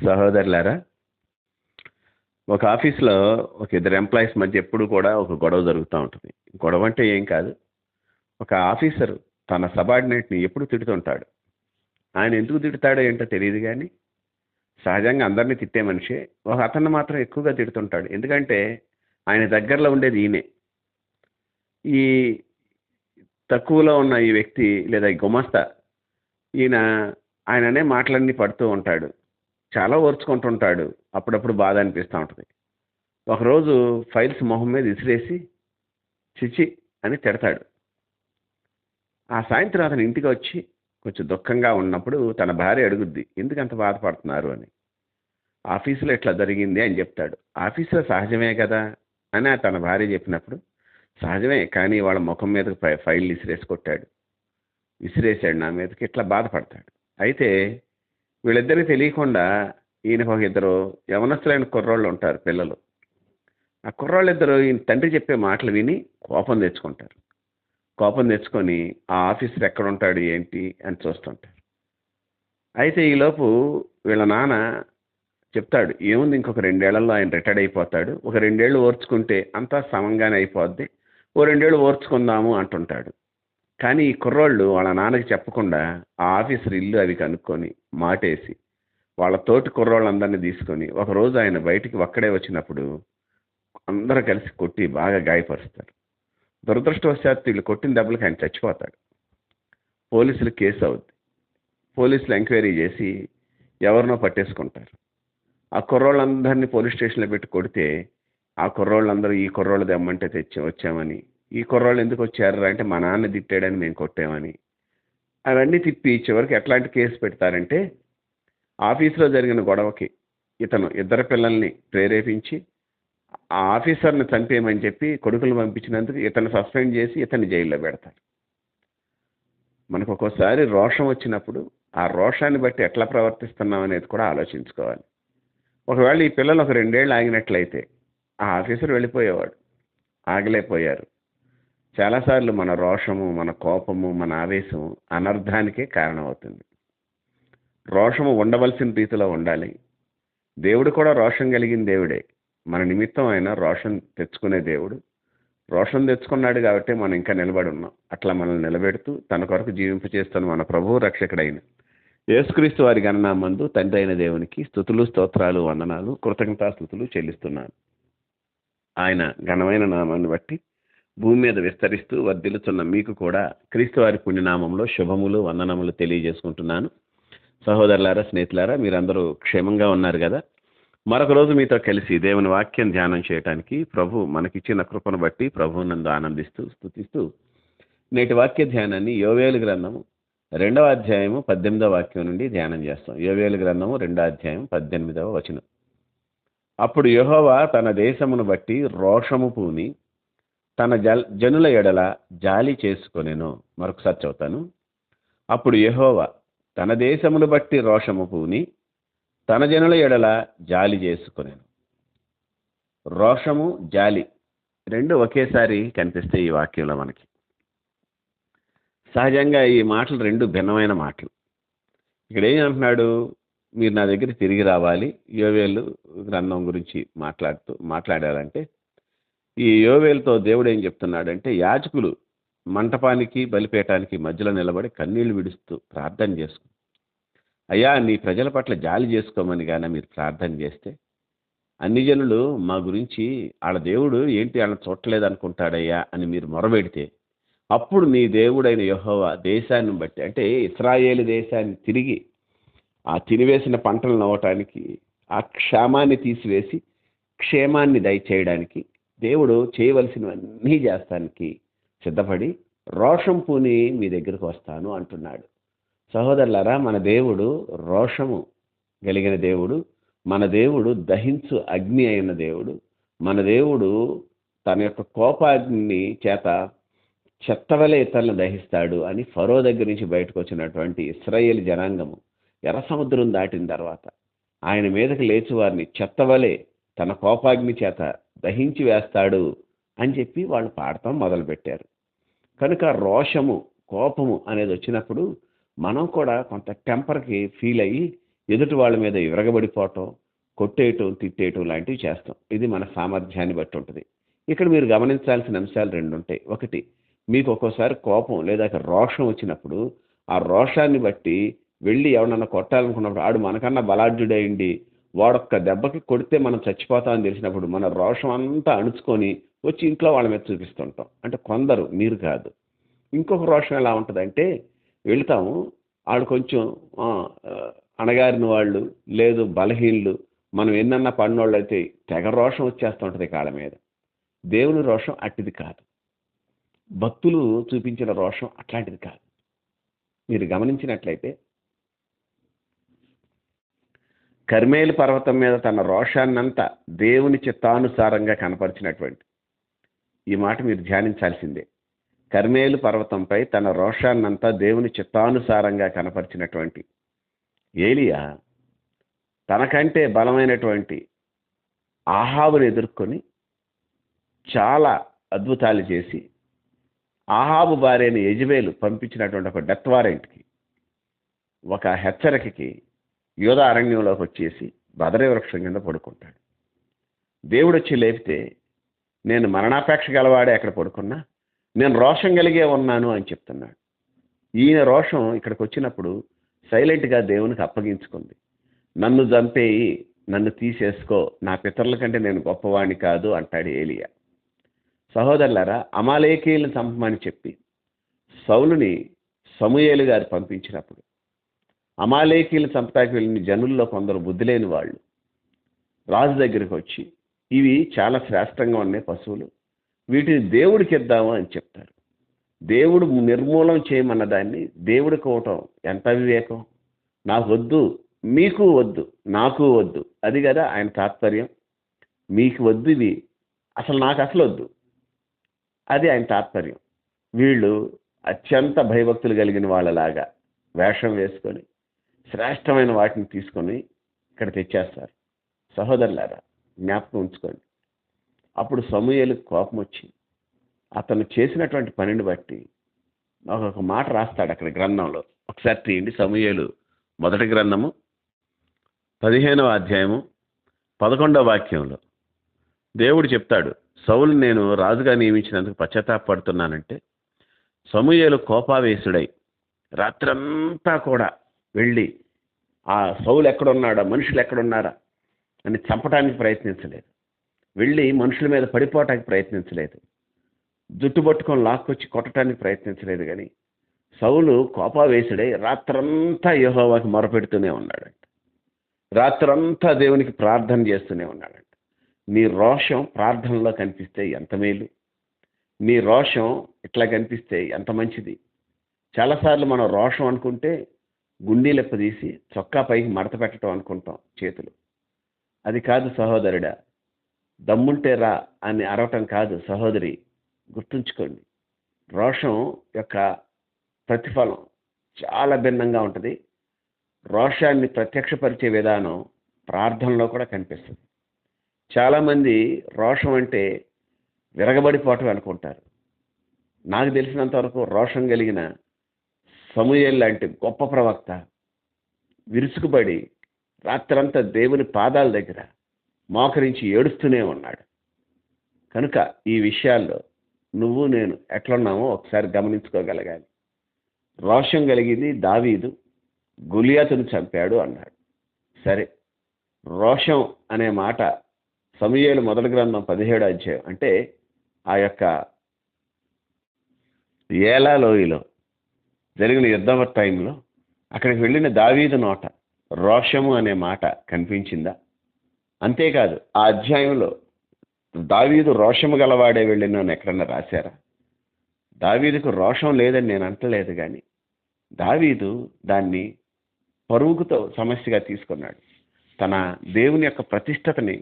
సహోదరులారా, ఒక ఆఫీస్లో ఒక ఇద్దరు ఎంప్లాయీస్ మధ్య ఎప్పుడు కూడా ఒక గొడవ జరుగుతూ ఉంటుంది. గొడవ అంటే ఏం కాదు, ఒక ఆఫీసర్ తన సబార్డినేట్ని ఎప్పుడు తిడుతుంటాడు. ఆయన ఎందుకు తిడతాడో ఏంటో తెలియదు కానీ సహజంగా అందరినీ తిట్టే మనిషే. ఒక అతన్ని మాత్రం ఎక్కువగా తిడుతుంటాడు. ఎందుకంటే ఆయన దగ్గరలో ఉండేది ఈయనే. ఈ తక్కువలో ఉన్న ఈ వ్యక్తి లేదా ఈ గుమస్తా ఈయన ఆయననే మాటలన్నీ పడుతూ ఉంటాడు. చాలా ఓర్చుకుంటుంటాడు. అప్పుడప్పుడు బాధ అనిపిస్తూ ఉంటుంది. ఒకరోజు ఫైల్స్ మొహం మీద విసిరేసి చిచి అని తిడతాడు. ఆ సాయంత్రం అతను ఇంటికి వచ్చి కొంచెం దుఃఖంగా ఉన్నప్పుడు తన భార్య అడుగుద్ది, ఎందుకు అంత బాధపడుతున్నారు అని. ఆఫీసులో ఇట్లా జరిగింది అని చెప్తాడు. ఆఫీసులో సహజమే కదా అని తన భార్య చెప్పినప్పుడు, సహజమే కానీ వాళ్ళ ముఖం మీద ఫైల్ విసిరేసాడు నా మీదకి, ఇట్లా బాధపడతాడు. అయితే వీళ్ళిద్దరికి తెలియకుండా ఈయనకు ఒక ఇద్దరు యవనస్తులైన కుర్రోళ్ళు ఉంటారు, పిల్లలు. ఆ కుర్రోళ్ళిద్దరూ ఈయన తండ్రి చెప్పే మాటలు విని కోపం తెచ్చుకొని ఆ ఆఫీసర్ ఎక్కడ ఉంటాడు ఏంటి అని చూస్తుంటారు. అయితే ఈలోపు వీళ్ళ నాన్న చెప్తాడు, ఏముంది ఇంకొక 2 ఏళ్లలో ఆయన రిటైర్డ్ అయిపోతాడు, ఒక 2 ఏళ్ళు ఓర్చుకుంటే అంతా సమంగానే అయిపోద్ది, ఓ 2 ఏళ్ళు ఓర్చుకుందాము అంటుంటాడు. కానీ ఈ కుర్రోళ్ళు వాళ్ళ నాన్నకి చెప్పకుండా ఆ ఆఫీసర్ ఇల్లు అవి కనుక్కొని మాటేసి వాళ్ళ తోటి కుర్రోళ్ళందరినీ తీసుకొని ఒకరోజు ఆయన బయటికి ఒక్కడే వచ్చినప్పుడు అందరూ కలిసి కొట్టి బాగా గాయపరుస్తారు. దురదృష్టవశాత్తు వీళ్ళు కొట్టిన దెబ్బలకి ఆయన చచ్చిపోతాడు. పోలీసులు కేసు అవుద్ది. పోలీసులు ఎంక్వైరీ చేసి ఎవరినో పట్టేసుకుంటారు. ఆ కుర్రోళ్ళందరినీ పోలీస్ స్టేషన్లో పెట్టి కొడితే ఆ కుర్రోళ్ళందరూ ఈ కుర్రోళ్ళు దెమ్మంటే వచ్చామని, ఈ కుర్రోళ్ళు ఎందుకు వచ్చారు అంటే మా నాన్న తిట్టాడని మేము కొట్టామని, అవన్నీ తిప్పి చివరికి ఎట్లాంటి కేసు పెడతారంటే ఆఫీసులో జరిగిన గొడవకి ఇతను ఇద్దరు పిల్లల్ని ప్రేరేపించి ఆ ఆఫీసర్ని చంపేయమని చెప్పి కొడుకులు పంపించినందుకు ఇతను సస్పెండ్ చేసి ఇతన్ని జైల్లో పెడతారు. మనకు ఒక్కోసారి రోషం వచ్చినప్పుడు ఆ రోషాన్ని బట్టి ఎట్లా ప్రవర్తిస్తున్నాం అనేది కూడా ఆలోచించుకోవాలి. ఒకవేళ ఈ పిల్లలు ఒక 2 ఏళ్ళు ఆగినట్లయితే ఆ ఆఫీసర్ వెళ్ళిపోయేవాడు. ఆగలేకపోయారు. చాలాసార్లు మన రోషము, మన కోపము, మన ఆవేశం అనర్థానికే కారణమవుతుంది. రోషము ఉండవలసిన రీతిలో ఉండాలి. దేవుడు కూడా రోషం కలిగిన దేవుడే. మన నిమిత్తం ఆయన రోషం తెచ్చుకునే దేవుడు. రోషం తెచ్చుకున్నాడు కాబట్టి మనం ఇంకా నిలబడి ఉన్నాం. అట్లా మనల్ని నిలబెడుతూ తన కొరకు జీవింపచేస్తున్న మన ప్రభువు రక్షకుడైన యేసుక్రీస్తు వారి గణనామందు తండ్రి అయిన దేవునికి స్తుతులు, స్తోత్రాలు, వందనాలు, కృతజ్ఞతాస్తుతులు చెల్లిస్తున్నాను. ఆయన ఘనమైన నామాన్ని బట్టి భూమి మీద విస్తరిస్తూ వర్ధిల్లుతున్న మీకు కూడా క్రీస్తు వారి పుణ్యనామంలో శుభములు, వందనములు తెలియజేసుకుంటున్నాను. సహోదరులారా, స్నేహితులారా, మీరందరూ క్షేమంగా ఉన్నారు కదా? మరొక రోజు మీతో కలిసి దేవుని వాక్యం ధ్యానం చేయడానికి ప్రభు మనకిచ్చిన కృపను బట్టి ప్రభువునందు ఆనందిస్తూ స్తుతిస్తూ నేటి వాక్య ధ్యానాన్ని యోవేలు గ్రంథము 2వ అధ్యాయము 18వ వాక్యం నుండి ధ్యానం చేస్తాం. యోవేలు గ్రంథము 2వ అధ్యాయం 18వ వచనం. అప్పుడు యెహోవా తన దేశమును బట్టి రోషము పూని తన జనుల ఎడల జాలి చేసుకొనెను. మరొకసారి చదువుతాను. అప్పుడు యెహోవా తన దేశమును బట్టి రోషము పూని తన జనుల ఎడల జాలి చేసుకొనెను. రోషము, జాలి రెండు ఒకేసారి కనిపిస్తాయి ఈ వాక్యంలో మనకి. సహజంగా ఈ మాటలు రెండు భిన్నమైన మాటలు. ఇక్కడ ఏం అంటున్నాడు, మీరు నా దగ్గర తిరిగి రావాలి. యోవేలు గ్రంథం గురించి మాట్లాడాలంటే ఈ యోవేలుతో దేవుడు ఏం చెప్తున్నాడంటే, యాజకులు మంటపానికి బలిపీఠానికి మధ్యలో నిలబడి కన్నీళ్లు విడుస్తూ ప్రార్థన చేసుకు, అయ్యా నీ ప్రజల పట్ల జాలి చేసుకోమని కానీ మీరు ప్రార్థన చేస్తే అన్ని జనులు మా గురించి వాళ్ళ దేవుడు ఏంటి వాళ్ళని చూడలేదు అనుకుంటాడయ్యా అని మీరు మొరబెడితే అప్పుడు నీ దేవుడైన యెహోవా దేశాన్ని బట్టి, అంటే ఇశ్రాయేలు దేశాన్ని తిరిగి ఆ తినివేసిన పంటలు నవ్వటానికి, ఆ క్షామాన్ని తీసివేసి క్షేమాన్ని దయచేయడానికి దేవుడు చేయవలసినవన్నీ చేస్తానికి సిద్ధపడి రోషం పూని మీ దగ్గరకు వస్తాను అంటున్నాడు. సహోదరులారా, మన దేవుడు రోషము కలిగిన దేవుడు. మన దేవుడు దహించు అగ్ని అయిన దేవుడు. మన దేవుడు తన యొక్క కోపాగ్ని చేత చెత్తవలే ఇతరులను దహిస్తాడు అని ఫరో దగ్గర నుంచి బయటకు వచ్చినటువంటి ఇశ్రాయేలు జనాంగము ఎర్ర సముద్రం దాటిన తర్వాత ఆయన మీదకి లేచి వారిని చెత్తవలే తన కోపాగ్ని చేత దహించి వేస్తాడు అని చెప్పి వాళ్ళు పాడటం మొదలుపెట్టారు. కనుక రోషము, కోపము అనేది వచ్చినప్పుడు మనం కూడా కొంత టెంపర్కి ఫీల్ అయ్యి ఎదుటి వాళ్ళ మీద విరగబడిపోవటం, కొట్టేయటం, తిట్టేయటం లాంటివి చేస్తాం. ఇది మన సామర్థ్యాన్ని బట్టి ఉంటుంది. ఇక్కడ మీరు గమనించాల్సిన అంశాలు 2 ఉంటాయి. ఒకటి, మీకు ఒక్కోసారి కోపం లేదా రోషం వచ్చినప్పుడు ఆ రోషాన్ని బట్టి వెళ్ళి ఎవరినన్నా కొట్టాలనుకున్నప్పుడు ఆడు మనకన్నా బలాఢ్యుడయిండి వాడొక్క దెబ్బకి కొడితే మనం చచ్చిపోతామని తెలిసినప్పుడు మన రోషం అంతా అణుచుకొని వచ్చి ఇంట్లో వాళ్ళ మీద చూపిస్తుంటాం. అంటే కొందరు, మీరు కాదు. ఇంకొక రోషం ఎలా ఉంటుందంటే వెళ్తాము, ఆడు కొంచెం ఆ, ఆ, అణగారిన వాళ్ళు లేదు బలహీనులు, మనం ఎన్నన్నా పడినోళ్ళు అయితే తెగ రోషం వచ్చేస్తుంటుంది కాళ్ళ మీద. దేవుని రోషం అట్టిది కాదు. భక్తులు చూపించిన రోషం అట్లాంటిది కాదు. మీరు గమనించినట్లయితే కర్మేలు పర్వతం మీద తన రోషాన్నంతా దేవుని చిత్తానుసారంగా కనపరిచినటువంటి ఈ మాట మీరు ధ్యానించాల్సిందే. కర్మేలు పర్వతంపై తన రోషాన్నంతా దేవుని చిత్తానుసారంగా కనపరిచినటువంటి ఏలియా తనకంటే బలమైనటువంటి ఆహాబుని ఎదుర్కొని చాలా అద్భుతాలు చేసి ఆహాబు భార్యని యెజెబెలు పంపించినటువంటి ఒక డెత్ వారెంట్కి, ఒక హెచ్చరికకి యోధా అరణ్యంలోకి వచ్చేసి బదరీ వృక్షం కింద పడుకుంటాడు. దేవుడు వచ్చి లేపితే, నేను మరణాపేక్ష గలవాడే అక్కడ పడుకున్నా, నేను రోషం కలిగే ఉన్నాను అని చెప్తున్నాడు. ఈయన రోషం ఇక్కడికి వచ్చినప్పుడు సైలెంట్గా దేవునికి అప్పగించుకుంది. నన్ను చంపేయి, నన్ను తీసేసుకో, నా పితరుల కంటే నేను గొప్పవాణ్ణి కాదు అంటాడు ఏలియా. సహోదరులారా, అమాలేకీయులను చంపమని చెప్పి సౌలుని సమూయేలు గారు పంపించినప్పుడు అమాలేకీయులు చంపటానికి వెళ్ళిన జనుల్లో కొందరు బుద్ధి లేని వాళ్ళు రాజు దగ్గరికి వచ్చి, ఇవి చాలా శ్రేష్టంగా ఉన్నాయి పశువులు, వీటిని దేవుడికి ఇద్దాము అని చెప్తారు. దేవుడు నిర్మూలం చేయమన్న దాన్ని దేవుడికి ఇవ్వటం ఎంత వివేకం! నాకు వద్దు, మీకు వద్దు, నాకు వద్దు, అది కదా ఆయన తాత్పర్యం. మీకు వద్దు ఇవి, అసలు నాకు అసలు వద్దు, అది ఆయన తాత్పర్యం. వీళ్ళు అత్యంత భయభక్తులు కలిగిన వాళ్ళలాగా వేషం వేసుకొని శ్రేష్టమైన వాటిని తీసుకొని ఇక్కడ తెచ్చేస్తారు. సహోదరులారా, జ్ఞాపకం ఉంచుకోండి. అప్పుడు సమూయేలుకు కోపం వచ్చి అతను చేసినటువంటి పనిని బట్టి ఒక మాట రాస్తాడు అక్కడ గ్రంథంలో. ఒకసారి తీయండి, సమూయేలు మొదటి గ్రంథము 15వ అధ్యాయము 11వ వాక్యంలో దేవుడు చెప్తాడు, సౌలు నేను రాజుగా నియమించినందుకు పశ్చాత్తాపడుతున్నానంటే, సమూయేలు కోపావేశుడై రాత్రంతా కూడా వెళ్ళి ఆ సౌలు ఎక్కడున్నాడా, మనుషులు ఎక్కడున్నారా అని చంపడానికి ప్రయత్నించలేదు, వెళ్ళి మనుషుల మీద పడిపోవటానికి ప్రయత్నించలేదు, జుట్టు పట్టుకొని లాక్కొచ్చి కొట్టడానికి ప్రయత్నించలేదు. కానీ సౌలు కోపావేశుడై రాత్రంతా యెహోవాకి మొరపెడుతూనే ఉన్నాడంట. రాత్రంతా దేవునికి ప్రార్థన చేస్తూనే ఉన్నాడంట. నీ రోషం ప్రార్థనలో కనిపిస్తే ఎంత మేలు! నీ రోషం ఇట్లా కనిపిస్తే ఎంత మంచిది! చాలాసార్లు మనం రోషం అనుకుంటే గుండీలెప్ప తీసి చొక్కా పైకి మడత పెట్టడం అనుకుంటాం చేతులు. అది కాదు సహోదరుడా, దమ్ముంటే రా అని అరవటం కాదు సహోదరి. గుర్తుంచుకోండి, రోషం యొక్క ప్రతిఫలం చాలా భిన్నంగా ఉంటుంది. రోషాన్ని ప్రత్యక్షపరిచే విధానం ప్రార్థనలో కూడా కనిపిస్తుంది. చాలామంది రోషం అంటే విరగబడిపోవటం అనుకుంటారు. నాకు తెలిసినంత వరకు రోషం కలిగిన సమూయేలు లాంటి గొప్ప ప్రవక్త విరుచుకుపడి రాత్రంతా దేవుని పాదాల దగ్గర మోకరించి ఏడుస్తూనే ఉన్నాడు. కనుక ఈ విషయాల్లో నువ్వు నేను ఎట్లున్నామో ఒకసారి గమనించుకోగలగాలి. రోషం కలిగింది దావీదు, గొలియాతును చంపాడు అన్నాడు. సరే, రోషం అనే మాట సమూయేలు మొదటి గ్రంథం 17వ అధ్యాయం అంటే ఆ యొక్క ఏలా లోయలో జరిగిన యుద్ధం టైంలో అక్కడికి వెళ్ళిన దావీదు నోట రోషము అనే మాట కనిపించిందా? అంతేకాదు, ఆ అధ్యాయంలో దావీదు రోషము గలవాడే వెళ్ళినని ఎక్కడన్నా రాశారా? దావీదుకు రోషం లేదని నేను అంటలేదు, కానీ దావీదు దాన్ని పరుగుతో సమస్యగా తీసుకున్నాడు. తన దేవుని యొక్క ప్రతిష్టతని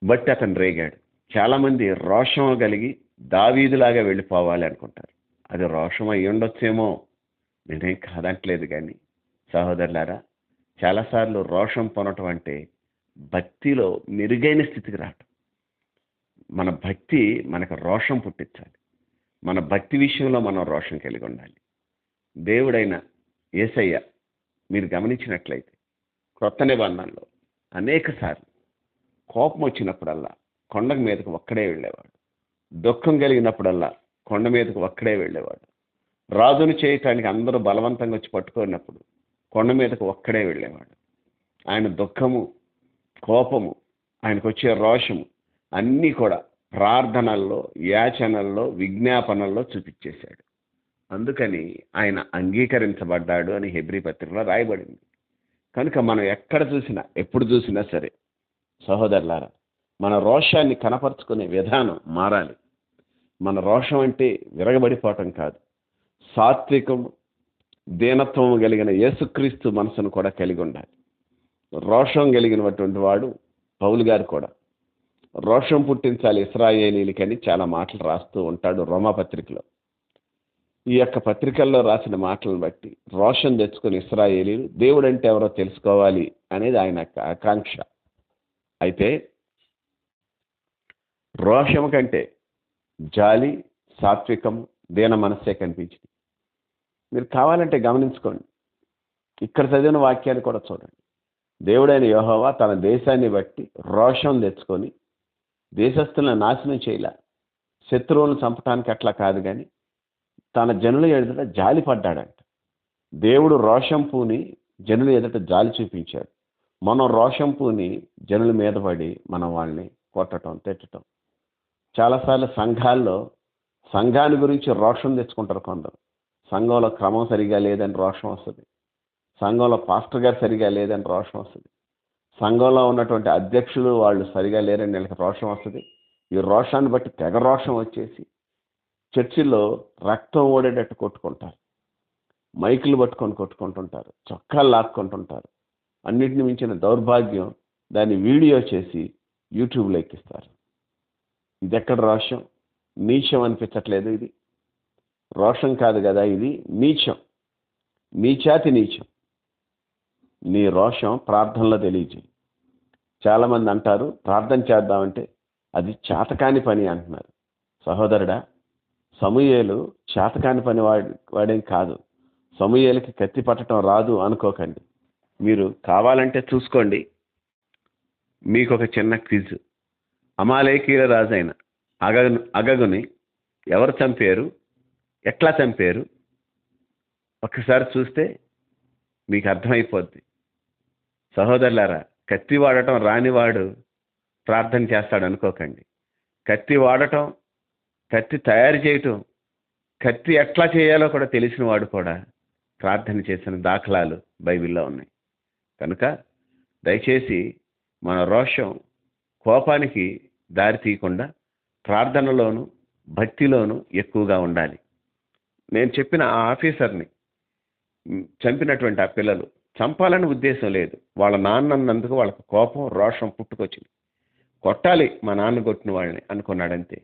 బట్టి అతను రేగాడు. చాలామంది రోషం కలిగి దావీదులాగా వెళ్ళిపోవాలి అనుకుంటారు. అది రోషం అయి ఉండొచ్చేమో, నేనేం కాదంటలేదు. కానీ సహోదరులారా, చాలాసార్లు రోషం పొనటం అంటే భక్తిలో మెరుగైన స్థితికి రావటం. మన భక్తి మనకు రోషం పుట్టించాలి. మన భక్తి విషయంలో మనం రోషం కలిగి ఉండాలి. దేవుడైన యేసయ్య మీరు గమనించినట్లయితే క్రొత్త నిబంధనలో అనేక సార్లు కోపం వచ్చినప్పుడల్లా కొండ మీదకు ఒక్కడే వెళ్ళేవాడు. దుఃఖం కలిగినప్పుడల్లా కొండ మీదకు ఒక్కడే వెళ్ళేవాడు. రాజును చేయటానికి అందరూ బలవంతంగా వచ్చి పట్టుకున్నప్పుడు కొండ మీదకు ఒక్కడే వెళ్ళేవాడు. ఆయన దుఃఖము, కోపము, ఆయనకు వచ్చే రోషము అన్నీ కూడా ప్రార్థనల్లో, యాచనల్లో, విజ్ఞాపనల్లో చూపించేశాడు. అందుకని ఆయన అంగీకరించబడ్డాడు అని హెబ్రీ పత్రికలో రాయబడింది. కనుక మనం ఎక్కడ చూసినా, ఎప్పుడు చూసినా సరే సహోదరులారా, మన రోషాన్ని కనపరుచుకునే విధానం మారాలి. మన రోషం అంటే విరగబడిపోవటం కాదు, సాత్వికం, దీనత్వం కలిగిన యేసుక్రీస్తు మనసును కూడా కలిగి ఉండాలి. రోషం కలిగినటువంటి వాడు పౌలు గారు కూడా రోషం పుట్టించాలి ఇశ్రాయేలీలకని చాలా మాటలు రాస్తూ ఉంటాడు రోమాపత్రికలో. ఈ యొక్క పత్రికల్లో రాసిన మాటలను బట్టి రోషం తెచ్చుకుని ఇశ్రాయేలీలు దేవుడు అంటే ఎవరో తెలుసుకోవాలి అనేది ఆయన ఆకాంక్ష. అయితే రోషం కంటే జాలి, సాత్వికం, దీన మనస్సే కనిపించింది. మీరు కావాలంటే గమనించుకోండి, ఇక్కడ చదివిన వాక్యాన్ని కూడా చూడండి. దేవుడైన యెహోవా తన దేశాన్ని బట్టి రోషం తెచ్చుకొని దేశస్తులను నాశనం చేయలే, శత్రువులను చంపటానికి అట్లా కాదు, కానీ తన జనుల ఎదుట జాలి పడ్డాడంట. దేవుడు రోషం పూని జనుల ఎదుట జాలి చూపించాడు. మనం రోషం పూని జనుల మీద పడి మనం వాళ్ళని కొట్టడం, తిట్టడం. చాలాసార్లు సంఘాన్ని గురించి రోషం తెచ్చుకుంటారు కొందరు. సంఘంలో క్రమం సరిగా లేదని రోషం వస్తుంది, సంఘంలో పాస్టర్ గారు సరిగా లేదని రోషం వస్తుంది, సంఘంలో ఉన్నటువంటి అధ్యక్షులు వాళ్ళు సరిగా లేరని వీళ్ళకి రోషం వస్తుంది. ఈ రోషాన్ని బట్టి తెగ రోషం వచ్చేసి చర్చిల్లో రక్తం ఓడేటట్టు కొట్టుకుంటారు, మైకులు పట్టుకొని కొట్టుకుంటుంటారు, చొక్కాలు లాక్కుంటుంటారు. అన్నిటిని మించిన దౌర్భాగ్యం, దాన్ని వీడియో చేసి యూట్యూబ్లో ఎక్కిస్తారు. ఇది ఎక్కడ రోషం? నీచం అనిపించట్లేదు? ఇది రోషం కాదు కదా, ఇది నీచం, నీచాతి నీచం. నీ రోషం ప్రార్థనలో తెలియజేయి. చాలామంది అంటారు ప్రార్థన చేద్దామంటే అది చేతకాని పని అంటున్నారు. సహోదరుడా, సమూయేలు చేతకాని పని వాడేం కాదు. సమూయేలుకి కత్తి పట్టడం రాదు అనుకోకండి. మీరు కావాలంటే చూసుకోండి. మీకు ఒక చిన్న క్విజ్. అమాలేకీల రాజైన అగగుని ఎవరు చంపారు, ఎట్లా చంపారు? ఒక్కసారి చూస్తే మీకు అర్థమైపోద్ది. సహోదరులారా, కత్తి వాడటం రానివాడు ప్రార్థన చేస్తాడు అనుకోకండి. కత్తి వాడటం, కత్తి తయారు చేయటం, కత్తి ఎట్లా చేయాలో కూడా తెలిసిన వాడు కూడా ప్రార్థన చేసిన దాఖలాలు బైబిల్లో ఉన్నాయి. కనుక దయచేసి మన రోషం కోపానికి దారి తీయకుండా ప్రార్థనలోను, భక్తిలోను ఎక్కువగా ఉండాలి. నేను చెప్పిన ఆ ఆఫీసర్ని చంపినటువంటి ఆ పిల్లలు చంపాలని ఉద్దేశం లేదు. వాళ్ళ నాన్న అన్నందుకు వాళ్ళకి కోపం, రోషం పుట్టుకొచ్చింది. కొట్టాలి మా నాన్న కొట్టిన వాళ్ళని అనుకున్నాడంతే.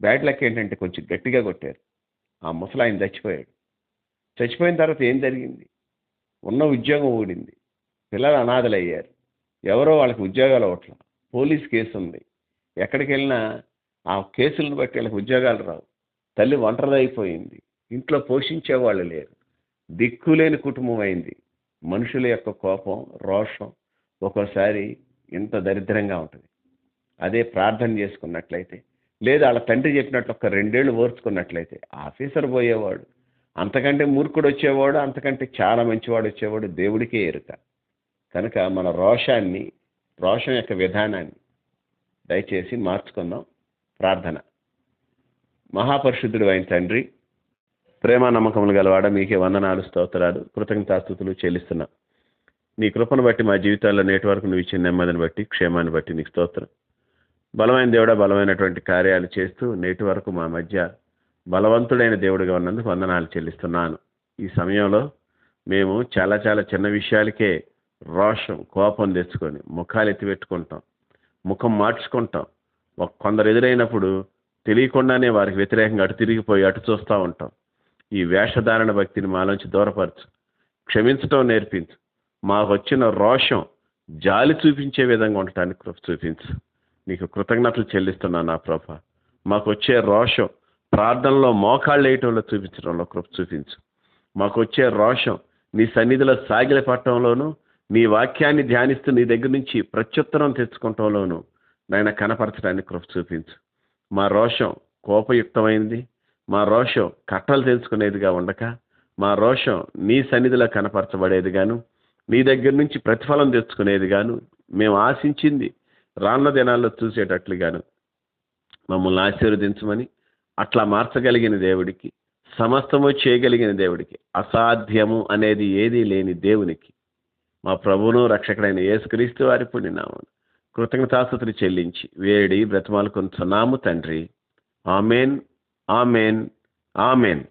బ్యాడ్ లక్ ఏంటంటే కొంచెం గట్టిగా కొట్టారు. ఆ ముసలాయన చచ్చిపోయాడు. చచ్చిపోయిన తర్వాత ఏం జరిగింది? ఉన్న ఉద్యోగం ఊడింది, పిల్లలు అనాథలు అయ్యారు, ఎవరో వాళ్ళకి ఉద్యోగాలు అవ్వట్లా, పోలీస్ కేసు ఉంది. ఎక్కడికి వెళ్ళినా ఆ కేసులను బట్టి వాళ్ళకి ఉద్యోగాలు రావు. తల్లి ఒంటరిదైపోయింది, ఇంట్లో పోషించేవాళ్ళు లేరు, దిక్కులేని కుటుంబం అయింది. మనుషుల యొక్క కోపం, రోషం ఒక్కోసారి ఇంత దరిద్రంగా ఉంటుంది. అదే ప్రార్థన చేసుకున్నట్లయితే, లేదా వాళ్ళ తండ్రి చెప్పినట్లు ఒక 2 ఏళ్ళు ఓర్చుకున్నట్లయితే ఆఫీసర్ పోయేవాడు, అంతకంటే మూర్ఖుడు వచ్చేవాడు, అంతకంటే చాలా మంచివాడు వచ్చేవాడు దేవుడికే ఎరుక. కనుక మన రోషం యొక్క విధానాన్ని దయచేసి మార్చుకుందాం. ప్రార్థన. మహాపరిశుద్ధుడు అయిన తండ్రి, ప్రేమ నమ్మకములు గలవాడ, మీకే వందనాలు, స్తోత్రాలు, కృతజ్ఞతాస్తుతులు చెల్లిస్తున్నాం. నీ కృపను బట్టి మా జీవితాల్లో నేటి వరకు నువ్వు ఇచ్చిన నెమ్మదిని బట్టి, క్షేమాన్ని బట్టి నీకు స్తోత్రం. బలమైన దేవుడా, బలమైనటువంటి కార్యాలు చేస్తూ నేటి వరకు మా మధ్య బలవంతుడైన దేవుడిగా ఉన్నందుకు వందనాలు చెల్లిస్తున్నాను. ఈ సమయంలో మేము చాలా చాలా చిన్న విషయాలకే రోషం, కోపం తెచ్చుకొని ముఖాలు ఎత్తిపెట్టుకుంటాం, ముఖం మార్చుకుంటాం. కొందరు ఎదురైనప్పుడు తెలియకుండానే వారికి వ్యతిరేకంగా అటు తిరిగిపోయి అటు చూస్తూ ఉంటాం. ఈ వేషధారణ భక్తిని మాలోంచి దూరపరచు, క్షమించటం నేర్పించు. మాకు వచ్చిన రోషం జాలి చూపించే విధంగా ఉండటానికి కృప చూపించు. నీకు కృతజ్ఞతలు చెల్లిస్తున్నాను నా ప్రభా. మాకు వచ్చే రోషం ప్రార్థనలో మోకాళ్ళు వేయటంలో చూపించడంలో కృప చూపించు. మాకు వచ్చే రోషం నీ సన్నిధిలో సాగిల పట్టడంలోనూ, నీ వాక్యాన్ని ధ్యానిస్తూ నీ దగ్గర నుంచి ప్రత్యుత్తరం తెచ్చుకుంటంలోను నాయన కనపరచడానికి కృప చూపించు. మా రోషం కోపయుక్తమైనది, మా రోషం కట్టలు తెంచుకునేదిగా ఉండక, మా రోషం నీ సన్నిధిలో కనపరచబడేదిగాను, నీ దగ్గర నుంచి ప్రతిఫలం తెచ్చుకునేదిగాను, మేము ఆశించింది రానున్న దినాల్లో చూసేటట్లుగాను మమ్మల్ని ఆశీర్వదించమని, అట్లా మార్చగలిగిన దేవుడికి, సమస్తము చేయగలిగిన దేవుడికి, అసాధ్యము అనేది ఏదీ లేని దేవునికి, మా ప్రభువును రక్షకుడైన యేసుక్రీస్తు వారి పుణ్యనామమున కృతజ్ఞతాస్తుతులు చెల్లించి వేడి బ్రతిమాలుకొనుచున్నాము తండ్రి. Amen, amen, amen.